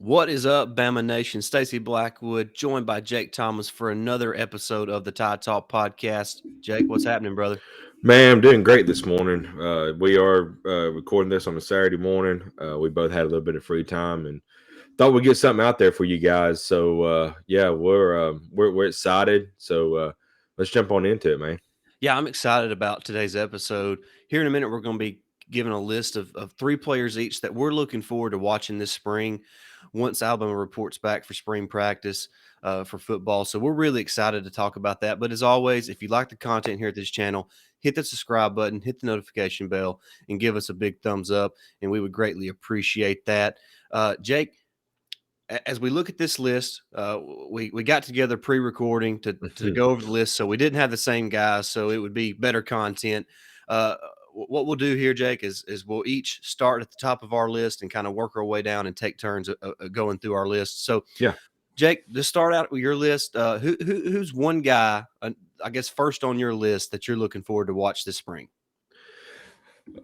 What is up, Bama Nation? Stacey Blackwood, joined by Jake Thomas for another episode of the Tide Talk podcast. Jake, what's happening, brother? Man, I'm doing great this morning. We are recording this on a Saturday morning. We both had a little bit of free time and thought we'd get something out there for you guys. So yeah, we're excited. So let's jump on into it, man. Yeah, I'm excited about today's episode. Here in a minute, we're going to be giving a list of three players each that we're looking forward to watching this spring once Alabama reports back for spring practice for football. So we're really excited to talk about that. But as always, if you like the content here at this channel, hit the subscribe button, hit the notification bell, and give us a big thumbs up. And we would greatly appreciate that. Jake, as we look at this list, we got together pre-recording to go over the list, so we didn't have the same guys, so it would be better content. What we'll do here, Jake, is we'll each start at the top of our list and kind of work our way down and take turns going through our list. So, Yeah. Jake, to start out with your list, who's one guy, I guess, first on your list that you're looking forward to watch this spring?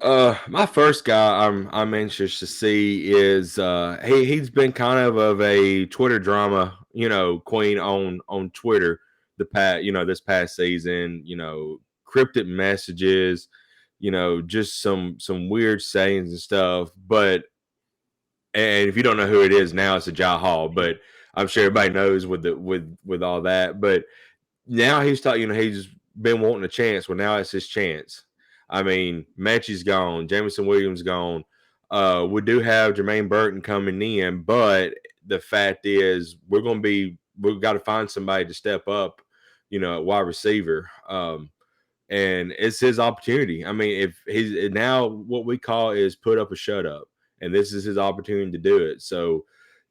My first guy I'm anxious to see is he's been kind of a Twitter drama, queen on Twitter this past season, cryptic messages, just some weird sayings and stuff. And if you don't know who it is now, it's a Jai Hall, but I'm sure everybody knows with all that. But now he's he's been wanting a chance. Well, now it's his chance. I mean, Mechie's gone, Jameson Williams gone. We do have Jermaine Burton coming in, but the fact is we've got to find somebody to step up, at wide receiver. And it's his opportunity. I mean, if he's now what we call is put up a shut up, and this is his opportunity to do it. So,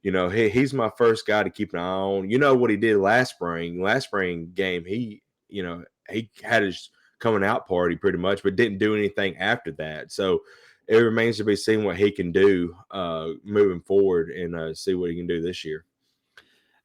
he's my first guy to keep an eye on. You know what he did last spring game. He had his coming out party pretty much, but didn't do anything after that. So it remains to be seen what he can do moving forward and see what he can do this year.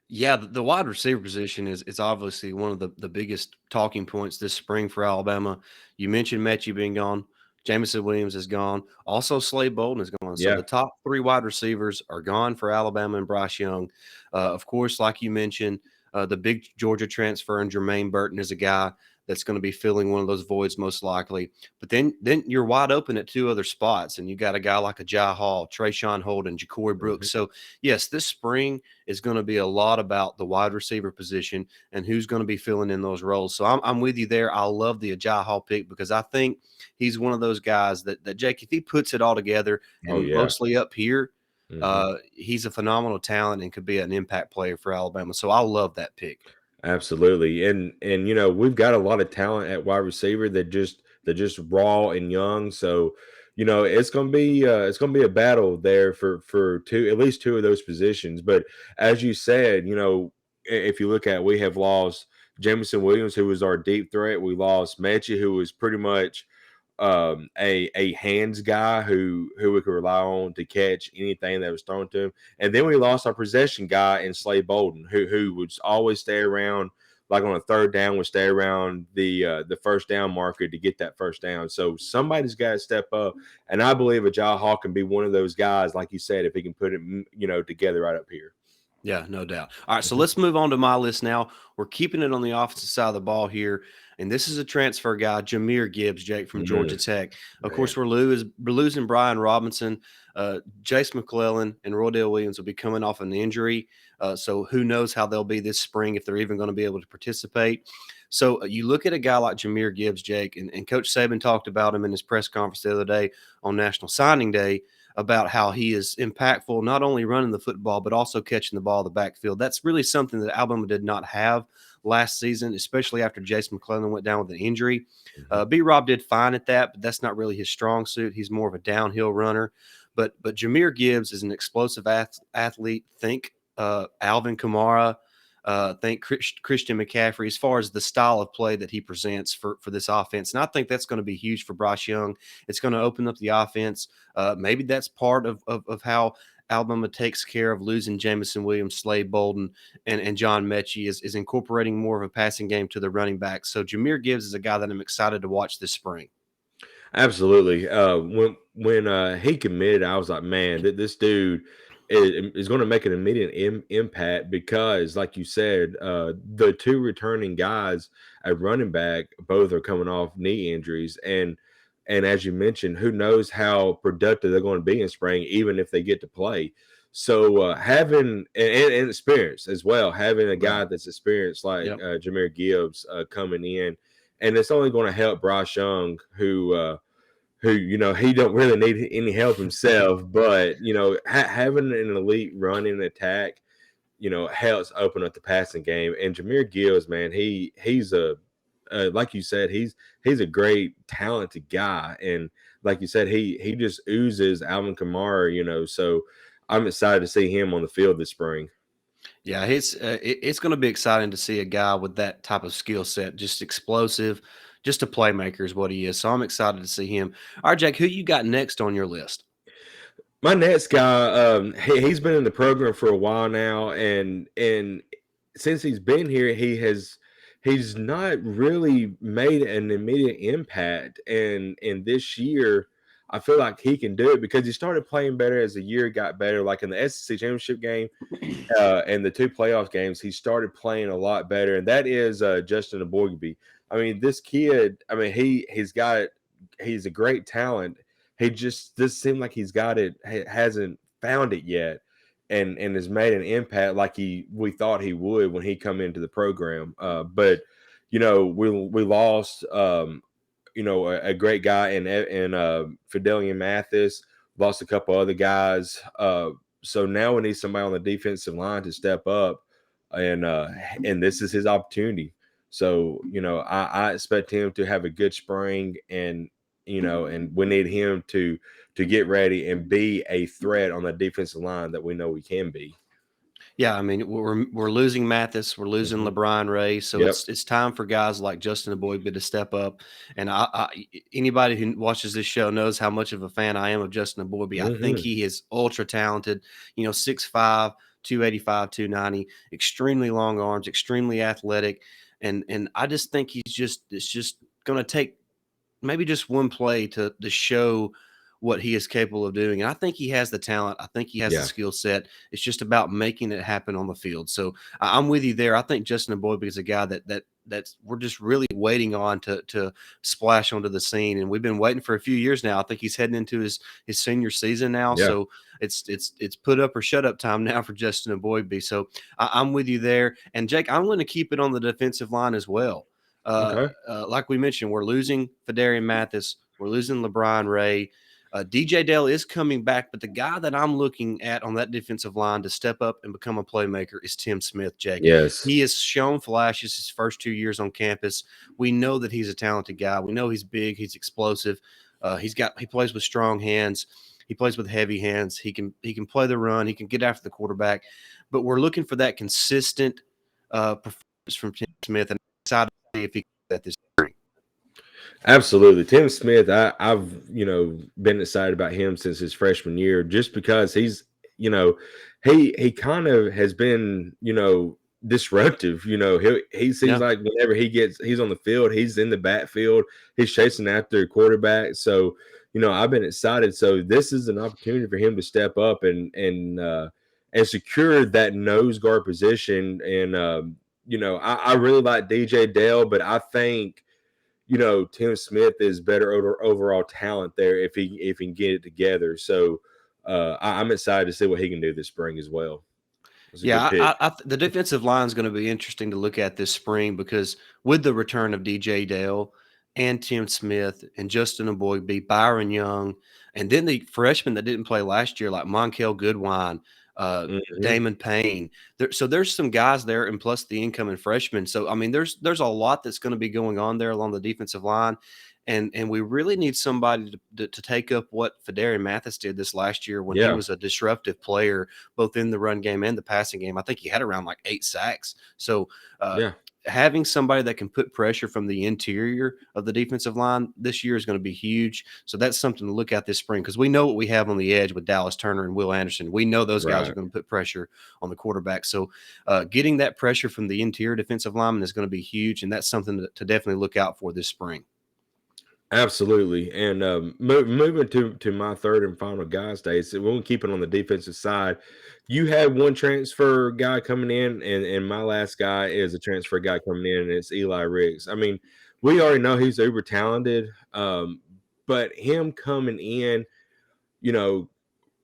Yeah, the wide receiver position is obviously one of the biggest talking points this spring for Alabama. You mentioned Mechie being gone. Jameson Williams is gone. Also, Slade Bolden is gone. So Yeah. the top three wide receivers are gone for Alabama and Bryce Young. Of course, like you mentioned, the big Georgia transfer and Jermaine Burton is a guy that's going to be filling one of those voids most likely. But then you're wide open at two other spots, and you got a guy like a Jai Hall, Trayshawn Holden, Ja'Cory Brooks. So yes, this spring is going to be a lot about the wide receiver position and who's going to be filling in those roles. So I'm with you there. I love the Jai Hall pick because I think he's one of those guys that Jake, if he puts it all together and mostly up here, he's a phenomenal talent and could be an impact player for Alabama. So I love that pick. Absolutely. And we've got a lot of talent at wide receiver that just raw and young. So, it's gonna be a battle there for at least two of those positions. But as you said, if you look at we have lost Jameson Williams, who was our deep threat. We lost Mechie, who was pretty much a hands guy who we could rely on to catch anything that was thrown to him. And then we lost our possession guy in Slade Bolden, who would always stay around, like on a third down, would stay around the first down marker to get that first down. So somebody's got to step up, and I believe a Jai Hall can be one of those guys, like you said, if he can put it together right up here. Yeah, no doubt. All right, so let's move on to my list now. We're keeping it on the offensive side of the ball here, and this is a transfer guy, Jameer Gibbs, Jake, from Georgia Tech. Of course, we're losing Brian Robinson. Jace McClellan and Roydell Williams will be coming off an injury, so who knows how they'll be this spring, if they're even going to be able to participate. So you look at a guy like Jameer Gibbs, Jake, and Coach Saban talked about him in his press conference the other day on National Signing Day, about how he is impactful, not only running the football, but also catching the ball in the backfield. That's really something that Alabama did not have last season, especially after Jace McClellan went down with an injury. B-Rob did fine at that, but that's not really his strong suit. He's more of a downhill runner. But Jameer Gibbs is an explosive athlete. Think Alvin Kamara. Think Christian McCaffrey, as far as the style of play that he presents for this offense. And I think that's going to be huge for Bryce Young. It's going to open up the offense. Maybe that's part of how Alabama takes care of losing Jameson Williams, Slade Bolden, and John Mechie is incorporating more of a passing game to the running back. So Jameer Gibbs is a guy that I'm excited to watch this spring. Absolutely. When he committed, I was like, man, this dude is going to make an immediate impact because, like you said, the two returning guys at running back both are coming off knee injuries, and as you mentioned, who knows how productive they're going to be in spring, even if they get to play. So having and experience as well, having a guy Right. that's experienced like Yep. Jameer Gibbs coming in, and it's only going to help Bryce Young, who he don't really need any help himself, but having an elite running attack helps open up the passing game. And Jameer Gibbs, man, he's a like you said, he's a great talented guy, and like you said, he just oozes Alvin Kamara, so I'm excited to see him on the field this spring. Yeah, it's going to be exciting to see a guy with that type of skill set, just explosive, just a playmaker is what he is. So I'm excited to see him. All right, Jake, who you got next on your list? My next guy, he's been in the program for a while now, and since he's been here, he's not really made an immediate impact. And this year, I feel like he can do it because he started playing better as the year got better. Like in the SEC championship game, and the two playoff games, he started playing a lot better, and that is Justin Aboigbe. I mean, this kid. I mean, he's a great talent. He just seem like he's got it, hasn't found it yet, and has made an impact like we thought he would when he come into the program. But we lost a great guy in Fidelian Mathis, lost a couple other guys. So now we need somebody on the defensive line to step up, and and this is his opportunity. So I expect him to have a good spring, and we need him to get ready and be a threat on the defensive line that we know we can be. Yeah, I mean, we're losing Mathis, we're losing Mhm. LeBron Ray, so Yep. it's time for guys like Justin Aboigbe to step up. And anybody who watches this show knows how much of a fan I am of Justin Aboigbe. I think Hmm. he is ultra talented. 6'5", 285, 290, extremely long arms, extremely athletic, and I just think it's just going to take maybe just one play to show what he is capable of doing. And I think he has the talent. I think he has the Yeah. skill set. It's just about making it happen on the field. So I'm with you there. I think Justin Aboigbe is a guy that's we're just really waiting on to splash onto the scene. And we've been waiting for a few years now. I think he's heading into his senior season now. Yeah. So it's put up or shut up time now for Justin Aboigbe. So I'm with you there. And Jake, I'm going to keep it on the defensive line as well. Okay. Like we mentioned, we're losing Fidarian Mathis. We're losing LeBron Ray. DJ Dale is coming back, but the guy that I'm looking at on that defensive line to step up and become a playmaker is Tim Smith, Jake. Yes. He has shown flashes his first 2 years on campus. We know that he's a talented guy. We know he's big. He's explosive. He plays with strong hands. He plays with heavy hands. He can play the run. He can get after the quarterback. But we're looking for that consistent performance from Tim Smith, and I'm excited to see if he can do that this spring. Absolutely. Tim Smith, I've been excited about him since his freshman year, just because he's you know, he kind of has been, disruptive. He seems Yeah. like whenever he's on the field, he's in the backfield, he's chasing after a quarterback. So, I've been excited. So this is an opportunity for him to step up and secure that nose guard position. And I really like DJ Dale, but I think Tim Smith is better overall talent there if he can get it together. So I'm excited to see what he can do this spring as well. It's a good Yeah, pick. the defensive line is going to be interesting to look at this spring because with the return of DJ Dale and Tim Smith and Justin Aboigbe, Byron Young, and then the freshmen that didn't play last year like Monkel Goodwine, Hmm. Damon Payne. So there's some guys there, and plus the incoming freshmen. So I mean, there's a lot that's going to be going on there along the defensive line. And we really need somebody to take up what Fidarian Mathis did this last year when he Yeah, was a disruptive player both in the run game and the passing game. I think he had around like 8 sacks. So yeah. having somebody that can put pressure from the interior of the defensive line this year is going to be huge. So that's something to look at this spring because we know what we have on the edge with Dallas Turner and Will Anderson. We know those guys are Right. going to put pressure on the quarterback. So getting that pressure from the interior defensive lineman is going to be huge, and that's something to definitely look out for this spring. Absolutely. And moving to my third and final guy, Stace, we'll keep it on the defensive side. You had one transfer guy coming in, and my last guy is a transfer guy coming in, and it's Eli Riggs. I mean, we already know he's uber talented, but him coming in, you know,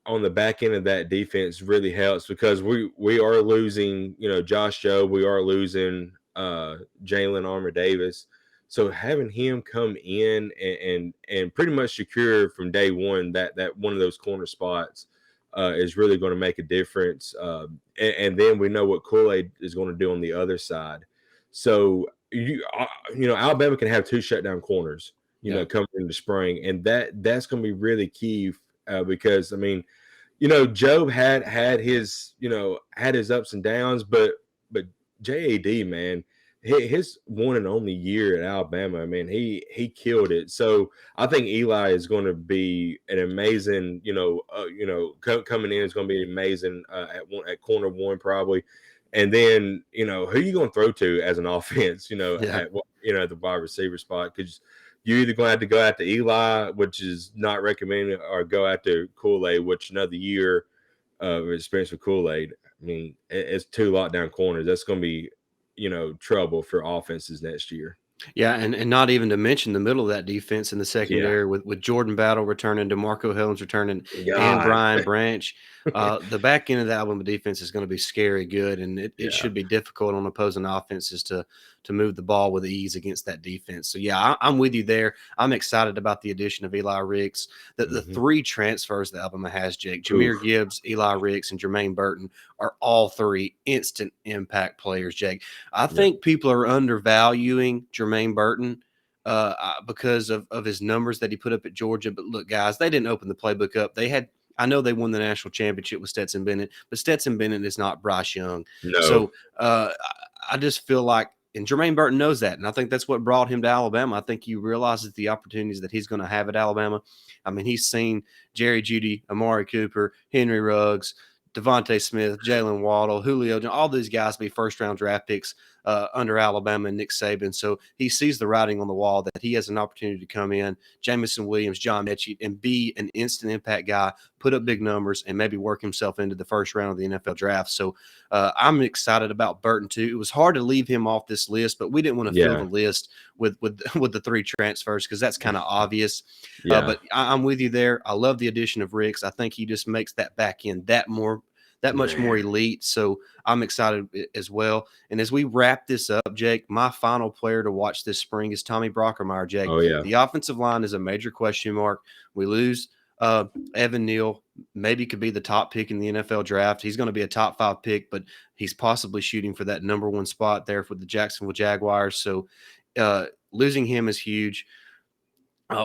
on the back end of that defense really helps because we are losing, Josh Joe, we are losing Jalen Armour Davis. So having him come in and pretty much secure from day one that one of those corner spots is really going to make a difference. And then we know what Kool-Aid is going to do on the other side. So Alabama can have two shutdown corners, Yeah. coming into spring, and that's going to be really key because I mean, Job had his had his ups and downs, but JAD, man, his one and only year at Alabama, man, he killed it. So I think Eli is going to be an amazing, coming in is going to be amazing at corner one probably. And then who are you going to throw to as an offense? Yeah. At the wide receiver spot because you're either going to have to go after Eli, which is not recommended, or go after Kool-Aid, which another year of experience with Kool-Aid. I mean, it's two lockdown corners. That's going to be, trouble for offenses next year. Yeah, and not even to mention the middle of that defense in the Yeah. secondary with Jordan Battle returning, DeMarco Hellens returning, and God. Brian Branch. The back end of the Alabama defense is going to be scary good, and it Yeah. should be difficult on opposing offenses to move the ball with ease against that defense. So, yeah, I'm with you there. I'm excited about the addition of Eli Riggs. The three transfers that Alabama has, Jake, Jameer Oof. Gibbs, Eli Riggs, and Jermaine Burton are all three instant impact players, Jake. I Yeah. think people are undervaluing Jermaine Burton because of his numbers that he put up at Georgia. But look, guys, they didn't open the playbook up. I know they won the national championship with Stetson Bennett, but Stetson Bennett is not Bryce Young. No. So I just feel like, and Jermaine Burton knows that, and I think that's what brought him to Alabama. I think he realizes the opportunities that he's going to have at Alabama. I mean, he's seen Jerry Jeudy, Amari Cooper, Henry Ruggs, Devontae Smith, Jalen Waddle, Julio, all these guys be first-round draft picks under Alabama and Nick Saban. So he sees the writing on the wall that he has an opportunity to come in, Jamison Williams, John Mechie, and be an instant impact guy, put up big numbers, and maybe work himself into the first round of the NFL draft. So I'm excited about Burton too. It was hard to leave him off this list, but we didn't want to fill the list with the three transfers because that's kind of obvious. Yeah. But I'm with you there. I love the addition of Riggs. I think he just makes that back end that much more elite. So I'm excited as well. And as we wrap this up, Jake, my final player to watch this spring is Tommy Brockermeyer, Jake. Oh, yeah. The offensive line is a major question mark. We lose Evan Neal, maybe could be the top pick in the NFL draft. He's going to be a top 5 pick, but he's possibly shooting for that number 1 spot there for the Jacksonville Jaguars. So losing him is huge.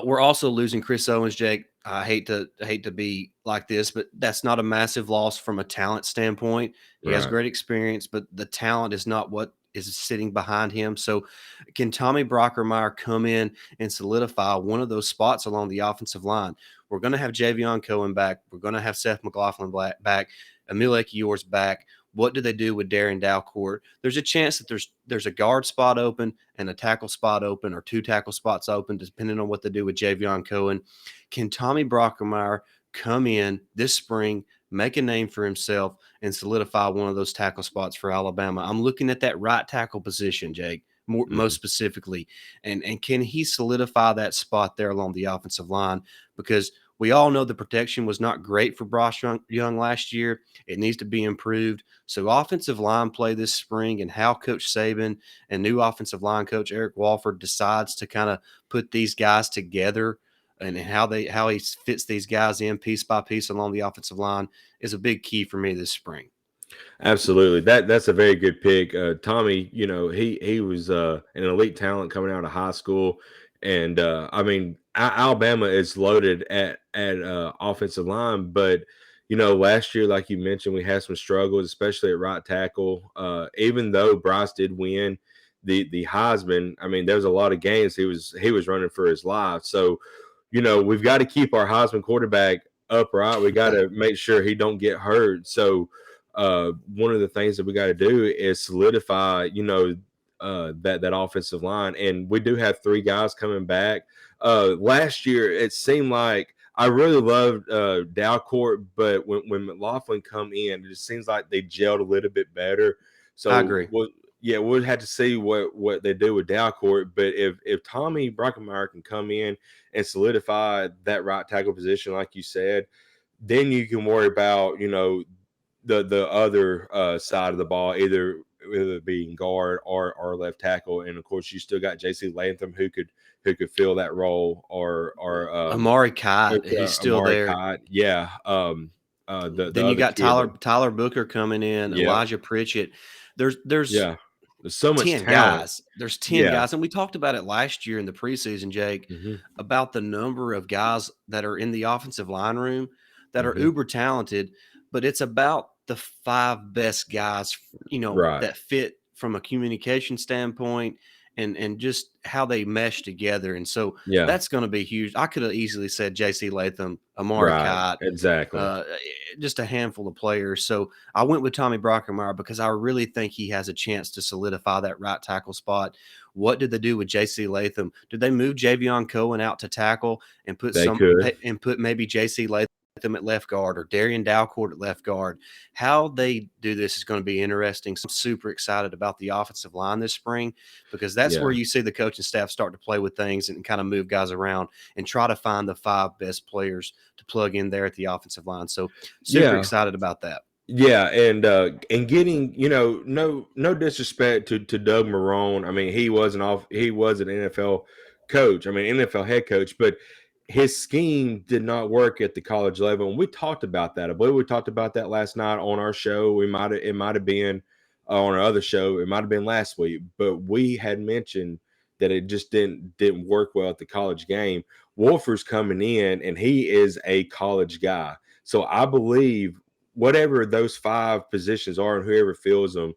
We're also losing Chris Owens, Jake. I hate to be like this, but that's not a massive loss from a talent standpoint. He has great experience, but the talent is not what is sitting behind him. So can Tommy Brockermeyer come in and solidify one of those spots along the offensive line? We're going to have Javion Cohen back. We're going to have Seth McLaughlin back. Emil Ekiyor's back. What do they do with Darren Dalcourt? There's a chance that there's a guard spot open and a tackle spot open, or 2 tackle spots open, depending on what they do with Javion Cohen. Can Tommy Brockermeyer come in this spring, make a name for himself, and solidify one of those tackle spots for Alabama? I'm looking at that right tackle position, Jake, most specifically. And can he solidify that spot there along the offensive line? Because we all know the protection was not great for Bryce Young last year. It needs to be improved. So offensive line play this spring, and how Coach Saban and new offensive line coach Eric Walford decides to kind of put these guys together, and how he fits these guys in piece by piece along the offensive line is a big key for me this spring. Absolutely. That's a very good pick. Tommy, he was an elite talent coming out of high school. And I mean, Alabama is loaded at offensive line, but last year, like you mentioned, we had some struggles, especially at right tackle. Even though Bryce did win the Heisman, I mean, there was a lot of games he was running for his life. So, we've got to keep our Heisman quarterback upright. We got to make sure he don't get hurt. So one of the things that we got to do is solidify, that offensive line. And we do have 3 guys coming back. Last year, it seemed like I really loved Dalcourt, but when McLaughlin come in, it just seems like they gelled a little bit better. So I agree. we'll have to see what they do with Dalcourt. But if Tommy Brockenmeyer can come in and solidify that right tackle position, like you said, then you can worry about, the other side of the ball, either being guard or left tackle. And of course, you still got JC Latham who could fill that role, or Amari Kite, he's still Amari there. Kite. Yeah. The Then you other got kid. Tyler Booker coming in, Yeah. Elijah Pritchett. There's Yeah. There's so much 10 talent. guys. There's 10 guys. And we talked about it last year in the preseason, Jake, about the number of guys that are in the offensive line room that are uber talented, but it's about the 5 best guys, Right. that fit from a communication standpoint and just how they mesh together. And so that's going to be huge. I could have easily said JC Latham, Amari Kite, exactly. just a handful of players. So I went with Tommy Brockermeyer because I really think he has a chance to solidify that right tackle spot. What did they do with JC Latham? Did they move Javion Cohen out to tackle and put maybe JC Latham at left guard or Darian Dalcourt at left guard? How they do this is going to be interesting. So I'm super excited about the offensive line this spring because that's where you see the coaching staff start to play with things and kind of move guys around and try to find the 5 best players to plug in there at the offensive line. So super excited about that. Yeah, and getting, no disrespect to Doug Marrone. I mean, he was an NFL coach. I mean, NFL head coach, but his scheme did not work at the college level. And we talked about that. I believe we talked about that last night on our show. It might have been on our other show. It might have been last week, but we had mentioned that it just didn't work well at the college game. Wolfer's coming in, and he is a college guy. So I believe whatever those 5 positions are and whoever fills them,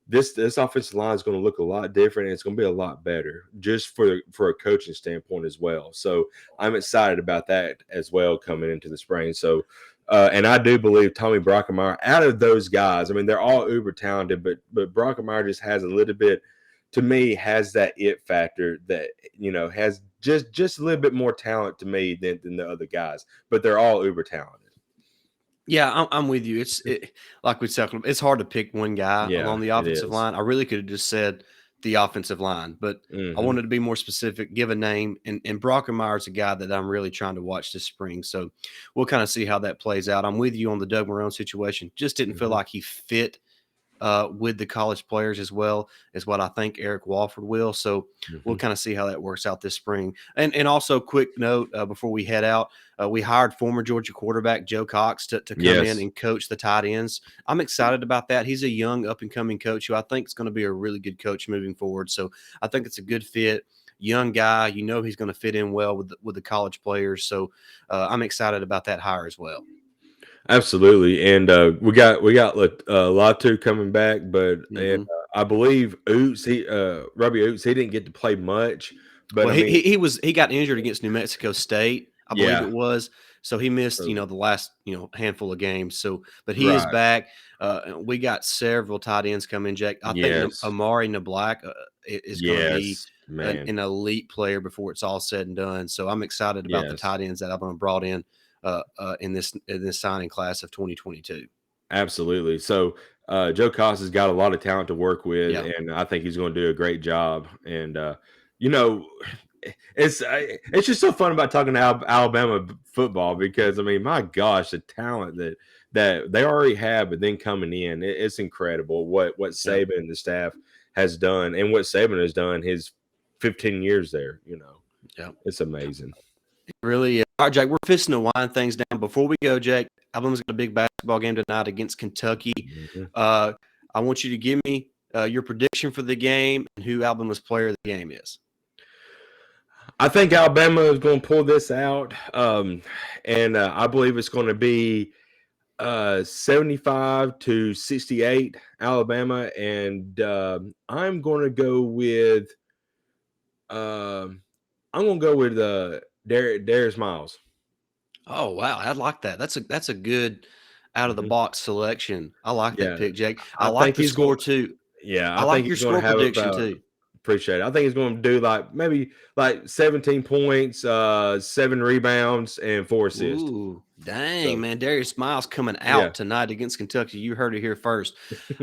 this offensive line is going to look a lot different, and it's going to be a lot better just for a coaching standpoint as well. So I'm excited about that as well coming into the spring. So and I do believe Tommy Brockenmeyer, out of those guys, I mean, they're all uber talented, but Brockenmeyer just has a little bit, to me, has that it factor that, has just a little bit more talent to me than the other guys, but they're all uber talented. Yeah, I'm with you. Like we said, it's hard to pick one guy along the offensive line. I really could have just said the offensive line, but I wanted to be more specific, give a name. And Brockermeyer is a guy that I'm really trying to watch this spring. So we'll kind of see how that plays out. I'm with you on the Doug Marrone situation. Just didn't feel like he fit with the college players as well as what I think Eric Walford will. So we'll kind of see how that works out this spring. And also, quick note before we head out, we hired former Georgia quarterback Joe Cox to come in and coach the tight ends. I'm excited about that. He's a young up-and-coming coach who I think is going to be a really good coach moving forward. So I think it's a good fit. Young guy, he's going to fit in well with the college players. So I'm excited about that hire as well. Absolutely, and we got Latu coming back, but and I believe Robbie Oots, he didn't get to play much, but he got injured against New Mexico State, I believe it was, so he missed the last handful of games. So, but he is back. We got several tight ends coming, Jake. I think Amari Nablack is going to be an elite player before it's all said and done. So I'm excited about the tight ends that I've brought in this signing class of 2022. Absolutely. So Joe Cox has got a lot of talent to work with, and I think he's going to do a great job. And it's just so fun about talking to Alabama football because, I mean, my gosh, the talent that they already have, but then coming in, it's incredible what Saban and the staff has done, and what Saban has done his 15 years there. It's amazing. It really is. All right, Jake, we're fixing to wind things down. Before we go, Jake, Alabama's got a big basketball game tonight against Kentucky. I want you to give me your prediction for the game and who Alabama's player of the game is. I think Alabama is going to pull this out, and I believe it's going to be 75-68 Alabama, and I'm going to go with Darius Miles. Oh wow, I like that. That's a good out of the box selection. I like that pick, Jake. I like the score too. Yeah, I like your score prediction too. Appreciate it. I think he's going to do maybe 17 points, 7 rebounds, and 4 assists. Ooh, dang, So, man. Darius Miles coming yeah. out tonight against Kentucky. You heard it here first.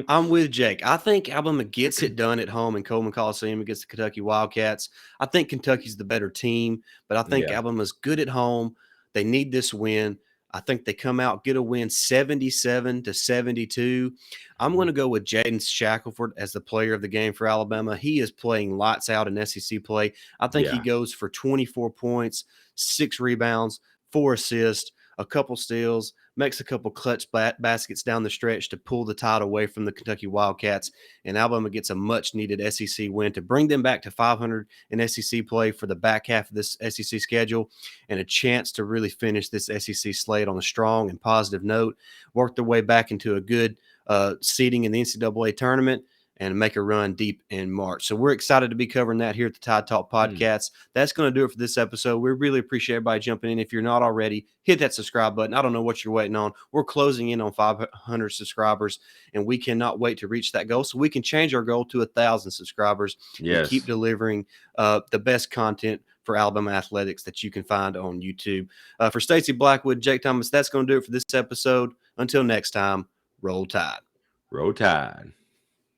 I'm with Jake. I think Alabama gets it done at home in Coleman Coliseum against the Kentucky Wildcats. I think Kentucky's the better team, but I think Yeah. Alabama's good at home. They need this win. I think they come out, get a win 77-72. I'm going to go with Jaden Shackleford as the player of the game for Alabama. He is playing lights out in SEC play. I think he Yeah. goes for 24 points, 6 rebounds, 4 assists, a couple steals, makes a couple clutch baskets down the stretch to pull the title away from the Kentucky Wildcats, and Alabama gets a much-needed SEC win to bring them back to 500 in SEC play for the back half of this SEC schedule, and a chance to really finish this SEC slate on a strong and positive note, work their way back into a good seeding in the NCAA tournament, and make a run deep in March. So we're excited to be covering that here at the Tide Talk Podcast. That's going to do it for this episode. We really appreciate everybody jumping in. If you're not already, hit that subscribe button. I don't know what you're waiting on. We're closing in on 500 subscribers, and we cannot wait to reach that goal so we can change our goal to 1,000 subscribers and keep delivering the best content for Alabama athletics that you can find on YouTube. For Stacey Blackwood, Jake Thomas, that's going to do it for this episode. Until next time, roll Tide. Roll Tide.